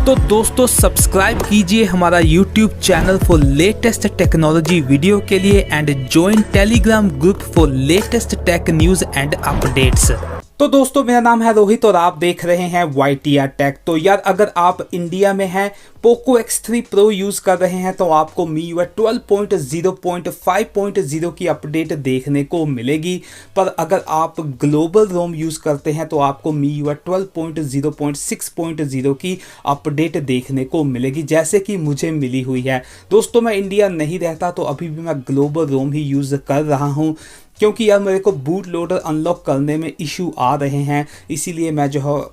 तो दोस्तों सब्सक्राइब कीजिए हमारा YouTube channel for latest technology video के लिए and join Telegram group for latest tech news and updates. तो दोस्तों मेरा नाम है रोहित और आप देख रहे हैं YTR टेक। तो यार अगर आप इंडिया में हैं, पोको X3 Pro यूज़ कर रहे हैं तो आपको MIUI 12.0.5.0 की अपडेट देखने को मिलेगी। पर अगर आप ग्लोबल रोम यूज़ करते हैं तो आपको MIUI 12.0.6.0 की अपडेट देखने को मिलेगी, जैसे कि मुझे मिली हुई है। दोस्तों मैं इंडिया नहीं रहता तो अभी भी मैं ग्लोबल रोम ही यूज़ कर रहा हूँ, क्योंकि यार मेरे को बूट लोडर अनलॉक करने में इशू आ रहे हैं, इसीलिए मैं जो है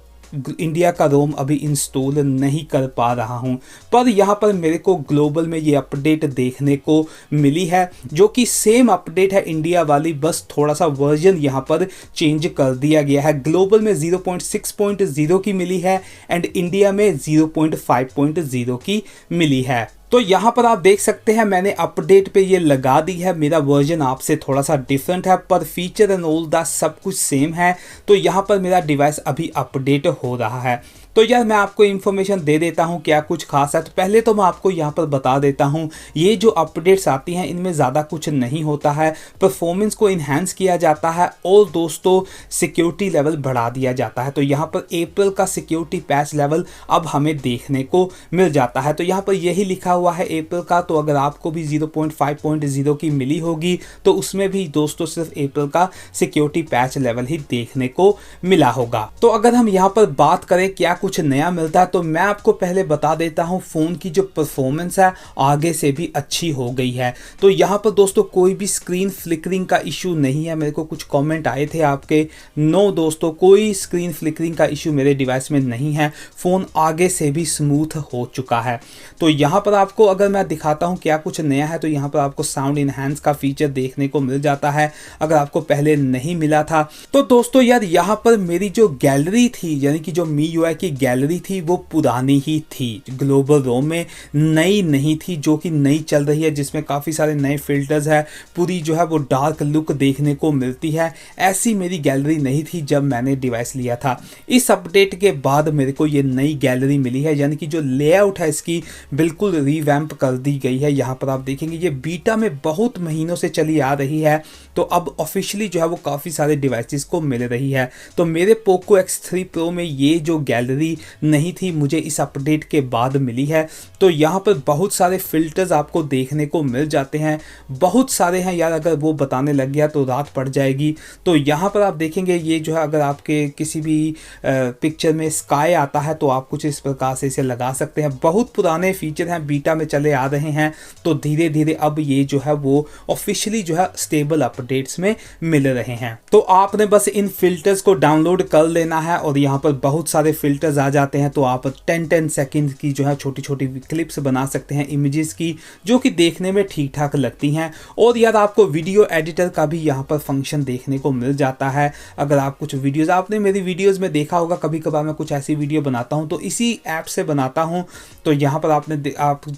इंडिया का रोम अभी इंस्टॉल नहीं कर पा रहा हूं। पर यहाँ पर मेरे को ग्लोबल में ये अपडेट देखने को मिली है, जो कि सेम अपडेट है इंडिया वाली, बस थोड़ा सा वर्जन यहाँ पर चेंज कर दिया गया है। ग्लोबल में 0.6.0 की मिली है एंड इंडिया में 0.5.0 की मिली है। तो यहाँ पर आप देख सकते हैं मैंने अपडेट पे ये लगा दी है। मेरा वर्जन आपसे थोड़ा सा डिफरेंट है पर फीचर एंड ऑल दैट सब कुछ सेम है। तो यहाँ पर मेरा डिवाइस अभी अपडेट हो रहा है। तो यार मैं आपको इन्फॉर्मेशन दे देता हूँ क्या कुछ खास है। तो पहले तो मैं आपको यहाँ पर बता देता हूँ, ये जो अपडेट्स आती हैं इनमें ज़्यादा कुछ नहीं होता है। परफॉर्मेंस को इन्हेंस किया जाता है और दोस्तों सिक्योरिटी लेवल बढ़ा दिया जाता है। तो यहाँ पर अप्रैल का सिक्योरिटी पैच लेवल अब हमें देखने को मिल जाता है। तो यहाँ पर यही लिखा हुआ है अप्रैल का। तो अगर आपको भी 0.5.0 की मिली होगी तो उसमें भी दोस्तों सिर्फ अप्रैल का सिक्योरिटी पैच लेवल ही देखने को मिला होगा। तो अगर हम यहाँ पर बात करें क्या कुछ नया मिलता है, तो मैं आपको पहले बता देता हूं फ़ोन की जो परफॉर्मेंस है आगे से भी अच्छी हो गई है। तो यहाँ पर दोस्तों कोई भी स्क्रीन फ्लिकरिंग का इशू नहीं है। मेरे को कुछ कमेंट आए थे आपके, नो दोस्तों कोई स्क्रीन फ्लिकरिंग का इशू मेरे डिवाइस में नहीं है। फ़ोन आगे से भी स्मूथ हो चुका है। तो यहाँ पर आपको अगर मैं दिखाता हूँ क्या कुछ नया है, तो यहाँ पर आपको साउंड इनहेंस का फीचर देखने को मिल जाता है, अगर आपको पहले नहीं मिला था। तो दोस्तों यार यहाँ पर मेरी जो गैलरी थी, यानी कि जो MIUI की गैलरी थी वो पुरानी ही थी, ग्लोबल रोम में नई नहीं थी, जो कि नई चल रही है, जिसमें काफ़ी सारे नए फिल्टर्स है, पूरी जो है वो डार्क लुक देखने को मिलती है। ऐसी मेरी गैलरी नहीं थी जब मैंने डिवाइस लिया था। इस अपडेट के बाद मेरे को ये नई गैलरी मिली है, यानी कि जो लेआउट है इसकी बिल्कुल रिवैम्प कर दी गई है। यहाँ पर आप देखेंगे ये बीटा में बहुत महीनों से चली आ रही है, तो अब ऑफिशियली जो है वो काफ़ी सारे डिवाइसेस को मिल रही है। तो मेरे पोको X3 Pro में ये जो गैलरी नहीं थी मुझे इस अपडेट के बाद मिली है। तो यहाँ पर बहुत सारे फिल्टर्स आपको देखने को मिल जाते हैं, बहुत सारे हैं यार, अगर वो बताने लग गया तो रात पड़ जाएगी। तो यहाँ पर आप देखेंगे ये जो है अगर आपके किसी भी पिक्चर में स्काई आता है तो आप कुछ इस प्रकार से इसे लगा सकते हैं। बहुत पुराने फीचर हैं, बीटा में चले आ रहे हैं, तो धीरे धीरे अब ये जो है वो ऑफिशियली जो है स्टेबल अपडेट्स में मिल रहे हैं। तो आपने बस इन फिल्टर्स को डाउनलोड कर लेना है और यहाँ पर बहुत सारे फिल्टर्स आ जाते हैं। तो आप 10-10 सेकंड की जो है छोटी छोटी क्लिप्स बना सकते हैं इमेजेस की, जो कि देखने में ठीक ठाक लगती हैं। और यार आपको वीडियो एडिटर का भी यहाँ पर फंक्शन देखने को मिल जाता है। अगर आप कुछ वीडियोस, आपने मेरी वीडियोस में देखा होगा, कभी कभार मैं कुछ ऐसी वीडियो बनाता हूँ तो इसी ऐप से बनाता हूँ। तो यहाँ पर आप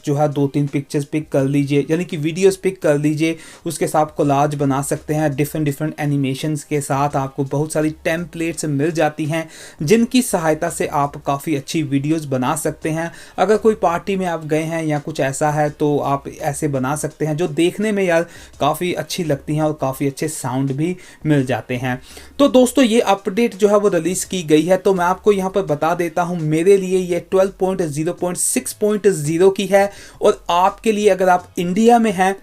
जो है 2-3 पिक्चर्स पिक कर लीजिए, यानी कि वीडियोस पिक कर लीजिए, उसके साथ कोलाज बना सकते हैं डिफरेंट एनिमेशंस के साथ। आपको बहुत सारी टेम्पलेट्स मिल जाती हैं जिनकी सहायता से आप काफ़ी अच्छी वीडियोस बना सकते हैं। अगर कोई पार्टी में आप गए हैं या कुछ ऐसा है तो आप ऐसे बना सकते हैं, जो देखने में यार काफ़ी अच्छी लगती हैं और काफ़ी अच्छे साउंड भी मिल जाते हैं। तो दोस्तों ये अपडेट जो है वो रिलीज़ की गई है। तो मैं आपको यहाँ पर बता देता हूँ मेरे लिए ये 12.0.6.0 की है, और आपके लिए अगर आप इंडिया में हैं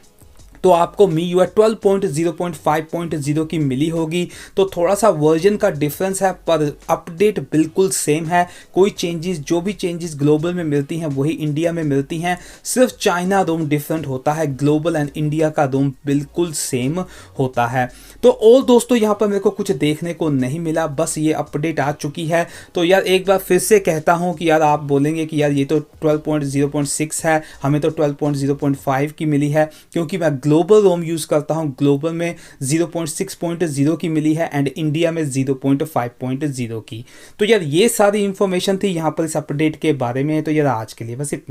तो आपको MIUI 12.0.5.0 की मिली होगी। तो थोड़ा सा वर्जन का डिफरेंस है पर अपडेट बिल्कुल सेम है। कोई चेंजेस, जो भी चेंजेस ग्लोबल में मिलती हैं वही इंडिया में मिलती हैं, सिर्फ चाइना रोम डिफरेंट होता है, ग्लोबल एंड इंडिया का रोम बिल्कुल सेम होता है। तो और दोस्तों यहाँ पर मेरे को कुछ देखने को नहीं मिला, बस ये अपडेट आ चुकी है। तो यार एक बार फिर से कहता हूँ कि यार आप बोलेंगे कि यार ये तो 12.0.6 है, हमें तो 12.0.5 की मिली है, क्योंकि मैं ग्लोबल रोम यूज़ करता हूं। ग्लोबल में 0.6.0 की मिली है एंड इंडिया में 0.5.0 की। तो यार ये सारी इंफॉर्मेशन थी यहाँ पर इस अपडेट के बारे में। तो यार आज के लिए बस इतना।